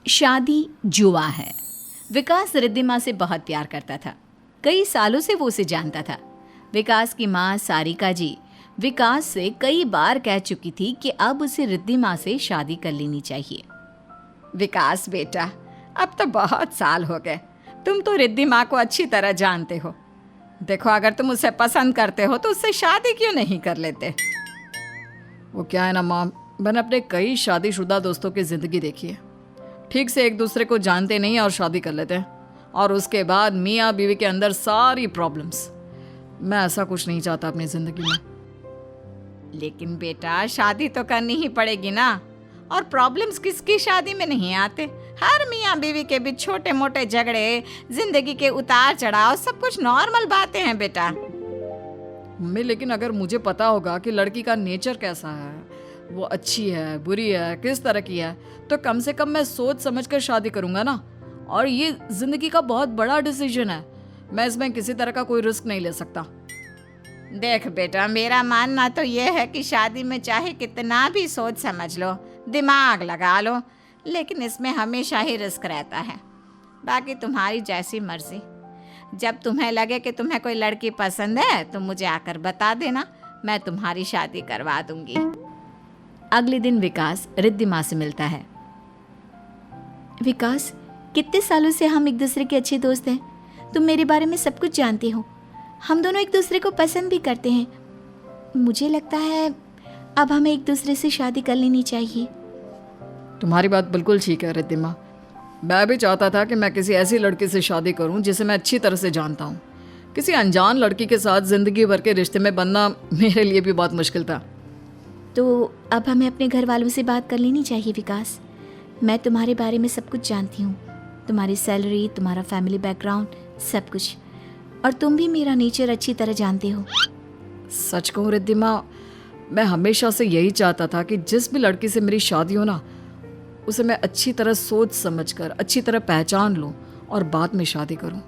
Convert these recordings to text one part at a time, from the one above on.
शादी जुआ है। विकास रिद्धिमा से बहुत प्यार करता था। कई सालों से वो उसे जानता था। विकास की माँ सारिका जी विकास से कई बार कह चुकी थी कि अब उसे रिद्धिमा से शादी कर लेनी चाहिए। विकास बेटा, अब तो बहुत साल हो गए, तुम तो रिद्धिमा को अच्छी तरह जानते हो। देखो, अगर तुम उसे पसंद करते हो तो उससे शादी क्यों नहीं कर लेते? वो क्या है ना माँ, मैंने अपने कई शादीशुदा दोस्तों की ज़िंदगी देखी है। ठीक से एक दूसरे को जानते नहीं और शादी कर लेते हैं, और उसके बाद मियाँ बीवी के अंदर सारी प्रॉब्लम्स। मैं ऐसा कुछ नहीं चाहता अपनी ज़िंदगी में। लेकिन बेटा, शादी तो करनी ही पड़ेगी ना। और प्रॉब्लम्स किसकी शादी में नहीं आते? हर मियाँ बीवी के बीच छोटे मोटे झगड़े, जिंदगी के उतार चढ़ाव, सब कुछ नॉर्मल बातें हैं बेटा। मम्मी, लेकिन अगर मुझे पता होगा कि लड़की का नेचर कैसा है, वो अच्छी है, बुरी है, किस तरह की है, तो कम से कम मैं सोच समझ कर शादी करूंगा ना। और ये जिंदगी का बहुत बड़ा डिसीजन है, मैं इसमें किसी तरह का कोई रिस्क नहीं ले सकता। देख बेटा, मेरा मानना तो ये है कि शादी में चाहे कितना भी सोच समझ लो, दिमाग लगा लो, लेकिन इसमें हमेशा ही रिस्क रहता है। बाकी तुम्हारी जैसी मर्जी। जब तुम्हें लगे कि तुम्हें कोई लड़की पसंद है तो मुझे आकर बता देना, मैं तुम्हारी शादी करवा दूंगी। अगले दिन विकास रिद्धिमा से मिलता है। विकास, कितने सालों से हम एक दूसरे के अच्छे दोस्त हैं। तुम मेरे बारे में सब कुछ जानते हो। हम दोनों एक दूसरे को पसंद भी करते हैं। मुझे लगता है अब हमें एक दूसरे से शादी कर लेनी चाहिए। तुम्हारी बात बिल्कुल ठीक है रिद्धिमा। मैं भी चाहता था कि मैं किसी ऐसी लड़की से शादी करूं जिसे मैं अच्छी तरह से जानता हूं। किसी अनजान लड़की के साथ जिंदगी भर के रिश्ते में बनना मेरे लिए भी बहुत मुश्किल था। तो अब हमें अपने घर वालों से बात कर लेनी चाहिए विकास। मैं तुम्हारे बारे में सब कुछ जानती हूँ, तुम्हारी सैलरी, तुम्हारा फैमिली बैकग्राउंड, सब कुछ। और तुम भी मेरा नेचर अच्छी तरह जानते हो। सच कहूँ रिद्धिमा, मैं हमेशा से यही चाहता था कि जिस भी लड़की से मेरी शादी हो ना, उसे मैं अच्छी तरह सोच समझकर, अच्छी तरह पहचान लूँ और बाद में शादी करूँ।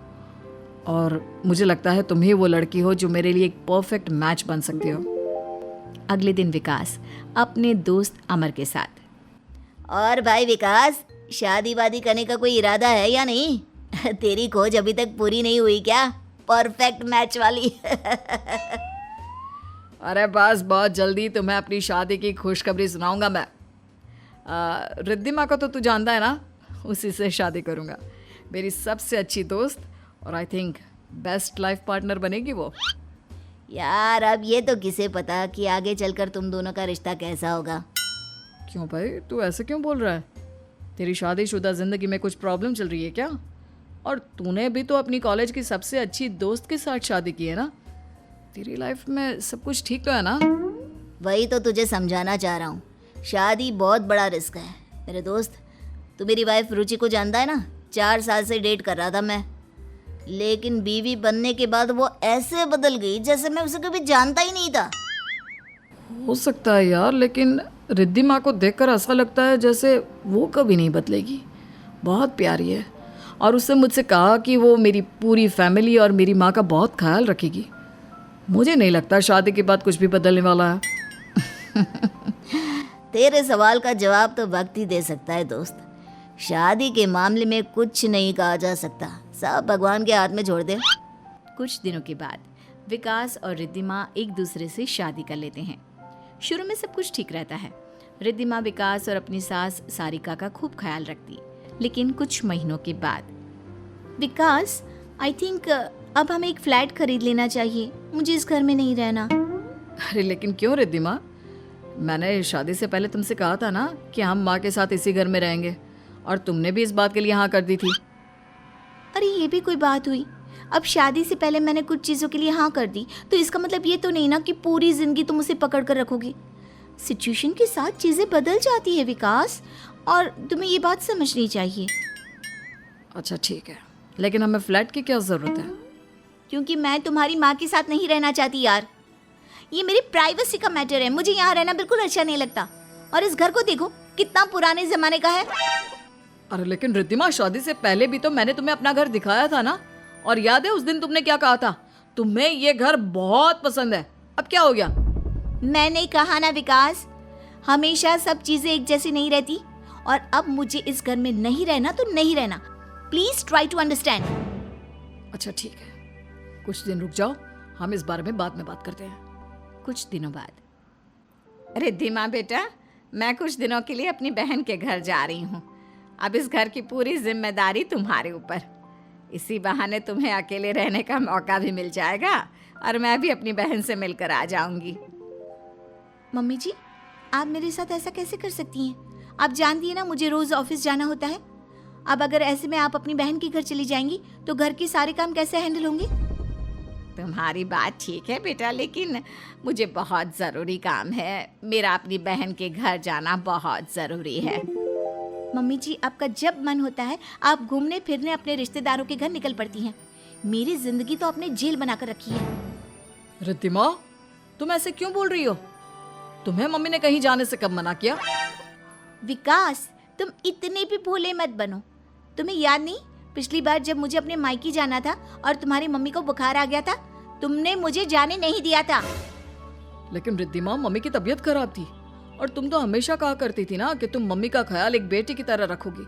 और मुझे लगता है तुम ही वो लड़की हो जो मेरे लिए एक परफेक्ट मैच बन सकती हो। अगले दिन विकास अपने दोस्त अमर के साथ। और भाई विकास, शादी वादी करने का कोई इरादा है या नहीं? तेरी खोज अभी तक पूरी नहीं हुई क्या, परफेक्ट मैच वाली? अरे बस, बहुत जल्दी तुम्हें अपनी शादी की खुशखबरी सुनाऊंगा मैं। रिद्धिमा को तो तू जानता है ना, उसी से शादी करूंगा। मेरी सबसे अच्छी दोस्त और I think best life partner बनेगी वो। यार, अब ये तो किसे पता कि आगे चलकर तुम दोनों का रिश्ता कैसा होगा। क्यों भाई, तू ऐसे क्यों बोल रहा है? तेरी शादीशुदा ज़िंदगी में कुछ प्रॉब्लम चल रही है क्या? और तूने भी तो अपनी कॉलेज की सबसे अच्छी दोस्त के साथ शादी की है ना। तेरी लाइफ में सब कुछ ठीक तो है ना? वही तो तुझे समझाना चाह रहा हूँ, शादी बहुत बड़ा रिस्क है मेरे दोस्त। तू मेरी वाइफ रुचि को जानता है ना, 4 साल से डेट कर रहा था मैं, लेकिन बीवी बनने के बाद वो ऐसे बदल गई जैसे मैं उसे कभी जानता ही नहीं था। हो सकता है यार, लेकिन रिद्धिमा को देखकर ऐसा लगता है जैसे वो कभी नहीं बदलेगी। बहुत प्यारी है, और उसने मुझसे कहा कि वो मेरी पूरी फैमिली और मेरी माँ का बहुत ख्याल रखेगी। मुझे नहीं लगता शादी के बाद कुछ भी बदलने वाला है। तेरे सवाल का जवाब तो वक्त ही दे सकता है दोस्त। शादी के मामले में कुछ नहीं कहा जा सकता, सब भगवान के हाथ में छोड़ दे। कुछ दिनों के बाद विकास और रिद्धिमा एक दूसरे से शादी कर लेते हैं। शुरू में सब कुछ ठीक रहता है। रिद्धिमा विकास और अपनी सास सारिका का खूब ख्याल रखती। लेकिन कुछ महीनों के बाद, विकास, आई थिंक अब हमें एक फ्लैट खरीद लेना चाहिए। मुझे इस घर में नहीं रहना। अरे लेकिन क्यों रिद्धिमा? मैंने शादी से पहले तुमसे कहा था ना कि हम माँ के साथ इसी घर में रहेंगे, और तुमने भी इस बात के लिए हाँ कर दी थी। अरे ये भी कोई बात हुई? अब शादी से पहले मैंने कुछ चीज़ों के लिए हाँ कर दी तो इसका मतलब ये तो नहीं ना कि पूरी जिंदगी तुम उसे पकड़ कर रखोगे। सिचुएशन के साथ चीज़ें बदल जाती है विकास, और तुम्हें ये बात समझनी चाहिए। अच्छा ठीक है, लेकिन हमें फ्लैट की क्या ज़रूरत है? क्योंकि मैं तुम्हारी माँ के साथ नहीं रहना चाहती यार। ये मेरी प्राइवेसी का मैटर है। मुझे यहाँ रहना बिल्कुल अच्छा नहीं लगता। और इस घर को देखो, कितना पुराने जमाने का है। अरे लेकिन रिद्धिमा, शादी से पहले भी तो मैंने तुम्हें अपना घर दिखाया था ना, और याद है उस दिन तुमने क्या कहा था? तुम्हें ये घर बहुत पसंद है। अब क्या हो गया? मैंने कहा ना विकास, हमेशा सब चीज़ें एक जैसी नहीं रहती। और अब मुझे इस घर में नहीं रहना तो नहीं रहना। Please try to understand. अच्छा ठीक है, कुछ दिन रुक जाओ, हम इस बारे में बाद में बात करते हैं। कुछ दिनों बाद। रिद्धिमा बेटा, मैं कुछ दिनों के लिए अपनी बहन के घर जा रही हूँ। अब इस घर की पूरी जिम्मेदारी तुम्हारे ऊपर। इसी बहाने तुम्हें अकेले रहने का मौका भी मिल जाएगा और मैं भी अपनी बहन से मिलकर आ जाऊंगी। मम्मी जी, आप मेरे साथ ऐसा कैसे कर सकती हैं? आप जानती हैं ना मुझे रोज ऑफिस जाना होता है। अब अगर ऐसे में आप अपनी बहन के घर चली जाएंगी तो घर के सारे काम कैसे हैंडल होंगे? तुम्हारी बात ठीक है बेटा, लेकिन मुझे बहुत ज़रूरी काम है। मेरा अपनी बहन के घर जाना बहुत ज़रूरी है। मम्मी जी, आपका जब मन होता है आप घूमने फिरने अपने रिश्तेदारों के घर निकल पड़ती हैं। मेरी जिंदगी तो आपने जेल बनाकर रखी है। रिद्धिमा, तुम ऐसे क्यों बोल रही हो? तुम्हें मम्मी ने कहीं जाने से कब मना किया? विकास, तुम इतने भी भोले मत बनो। तुम्हें याद नहीं, पिछली बार जब मुझे अपने मायके जाना था और तुम्हारी मम्मी को बुखार आ गया था, तुमने मुझे जाने नहीं दिया था। लेकिन रिद्धिमा, मम्मी की तबीयत खराब थी और तुम तो हमेशा कहा करती थी ना कि तुम मम्मी का ख्याल एक बेटी की तरह रखोगी।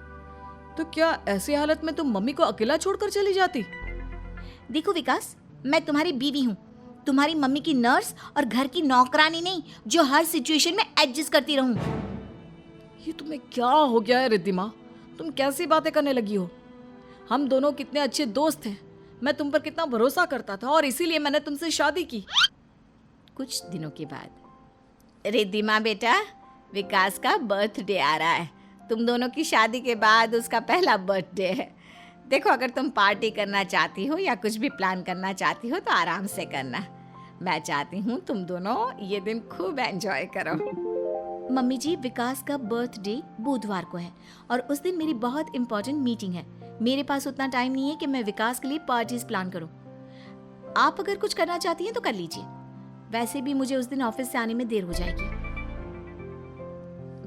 तो क्या ऐसी हालत में तुम मम्मी को अकेला छोड़कर चली जाती? देखो विकास, मैं तुम्हारी बीवी हूँ, तुम्हारी मम्मी की नर्स और घर की नौकरानी नहीं जो हर सिचुएशन में एडजस्ट करती रहूं। ये तुम्हें क्या हो गया है रिद्धिमा? तुम कैसी बातें करने लगी हो? हम दोनों कितने अच्छे दोस्त हैं। मैं तुम पर कितना भरोसा करता था और इसीलिए मैंने तुमसे शादी की। कुछ दिनों के बाद। रिद्धिमा बेटा, विकास का बर्थडे आ रहा है। तुम दोनों की शादी के बाद उसका पहला बर्थडे है। देखो, अगर तुम पार्टी करना चाहती हो या कुछ भी प्लान करना चाहती हो तो आराम से करना। मैं चाहती हूँ तुम दोनों ये दिन खूब एंजॉय करो। मम्मी जी, विकास का बर्थडे बुधवार को है और उस दिन मेरी बहुत इंपॉर्टेंट मीटिंग है। मेरे पास उतना टाइम नहीं है कि मैं विकास के लिए पार्टीज प्लान करूं। आप अगर कुछ करना चाहती हैं तो कर लीजिए। वैसे भी मुझे उस दिन ऑफिस से आने में देर हो जाएगी।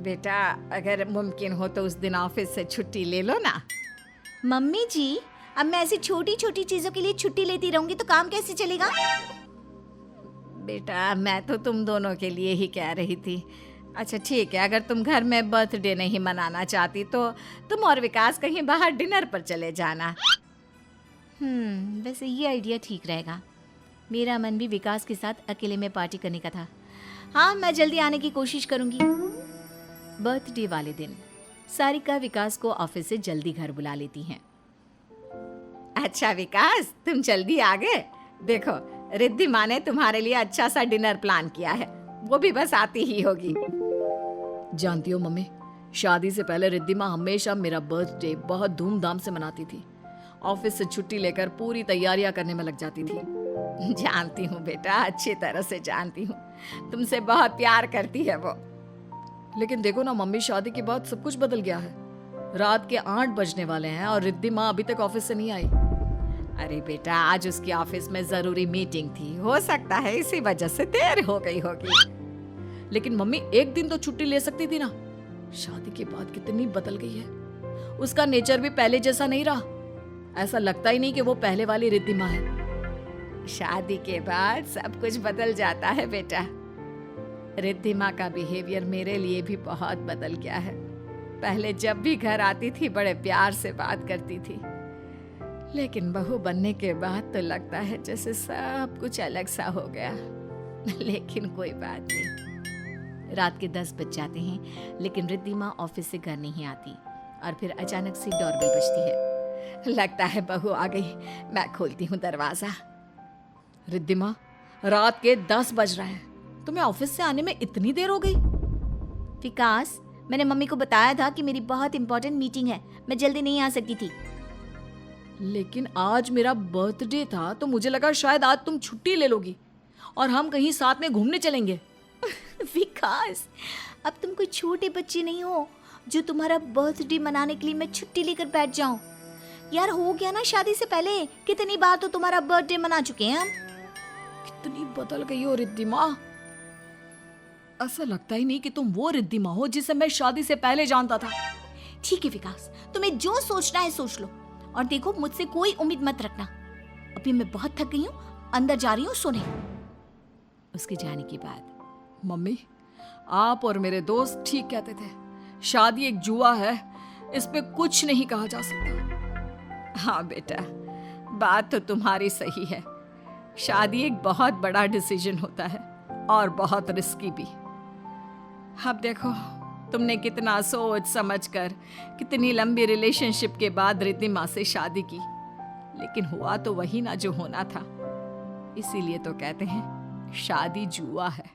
बेटा, अगर मुमकिन हो तो उस दिन ऑफिस से छुट्टी ले लो ना। मम्मी जी, अब मैं ऐसी छोटी छोटी चीजों के लिए छुट्टी लेती रहूंगी तो काम कैसे चलेगा? बेटा, मैं तो तुम दोनों के लिए ही कह रही थी। अच्छा ठीक है, अगर तुम घर में बर्थडे नहीं मनाना चाहती तो तुम और विकास कहीं बाहर डिनर पर चले जाना। वैसे ये आइडिया ठीक रहेगा। मेरा मन भी विकास के साथ अकेले में पार्टी करने का था। हाँ, मैं जल्दी आने की कोशिश करूंगी। बर्थडे वाले दिन सारिका विकास को ऑफिस से जल्दी घर बुला लेती हैं। अच्छा विकास, तुम जल्दी आ गए। देखो, रिद्धिमा ने तुम्हारे लिए अच्छा सा डिनर प्लान किया है। वो भी बस आती ही होगी। जानती हो मम्मी, शादी से पहले रिद्धिमा हमेशा मेरा बर्थडे बहुत धूमधाम से मनाती थी। ऑफिस से छुट्टी लेकर पूरी तैयारियां करने में लग जाती थी। जानती हूँ बेटा, अच्छी तरह से जानती हूँ। तुमसे बहुत प्यार करती है वो। लेकिन देखो ना मम्मी, शादी के बाद सब कुछ बदल गया है। रात के 8 बजने वाले हैं और रिद्धिमा अभी तक ऑफिस से नहीं आई। अरे बेटा, आज उसकी ऑफिस में जरूरी मीटिंग थी, हो सकता है इसी वजह से देर हो गई होगी। लेकिन मम्मी, एक दिन तो छुट्टी ले सकती थी ना। शादी के बाद कितनी बदल गई है। उसका नेचर भी पहले जैसा नहीं रहा। ऐसा लगता ही नहीं कि वो पहले वाली रिद्धिमा है। शादी के बाद सब कुछ बदल जाता है बेटा। रिद्धिमा का बिहेवियर मेरे लिए भी बहुत बदल गया है। पहले जब भी घर आती थी बड़े प्यार से बात करती थी, लेकिन बहू बनने के बाद तो लगता है जैसे सब कुछ अलग सा हो गया। लेकिन कोई बात नहीं। रात के 10 बज जाते हैं लेकिन रिद्धिमा ऑफिस से घर नहीं आती और फिर अचानक से डोरबेल बजती है। लगता है बहू आ गई। मैं खोलती हूँ दरवाजा। रिद्धिमा, रात के 10 बज रहे हैं, तुम्हें ऑफिस से आने में इतनी देर हो गई? विकास, मैंने मम्मी को बताया था कि मेरी बहुत इंपॉर्टेंट मीटिंग है, मैं जल्दी नहीं आ सकती थी। लेकिन आज मेरा बर्थडे था तो मुझे लगा शायद आज तुम छुट्टी ले लोगी और हम कहीं साथ में घूमने चलेंगे। विकास, अब तुम कोई छोटे बच्चे नहीं हो जो तुम्हारा बर्थडे मनाने के लिए मैं छुट्टी लेकर बैठ जाऊं। यार, हो गया ना शादी से पहले, कितनी बार तो तुम्हारा बर्थडे मना चुके हैं हम। कितनी बदल गई हो रिद्धिमा। ऐसा लगता ही नहीं कि तुम वो रिद्धिमा हो जिसे मैं शादी से पहले जानता था। ठीक है विकास, तुम्हें जो सोचना है सोच लो और देखो, मुझसे कोई उम्मीद मत रखना। अभी मैं बहुत थक गई हूँ, अंदर जा रही हूँ सोने। उसके जाने के बाद मम्मी, आप और मेरे दोस्त ठीक कहते थे। शादी एक जुआ है, इस पे कुछ नहीं कहा जा सकता। हाँ बेटा, बात तो तुम्हारी सही है। शादी एक बहुत बड़ा डिसीजन होता है और बहुत रिस्की भी। अब देखो, तुमने कितना सोच समझकर कितनी लंबी रिलेशनशिप के बाद रिद्धिमा से शादी की, लेकिन हुआ तो वही ना जो होना था। इसीलिए तो कहते हैं शादी जुआ है।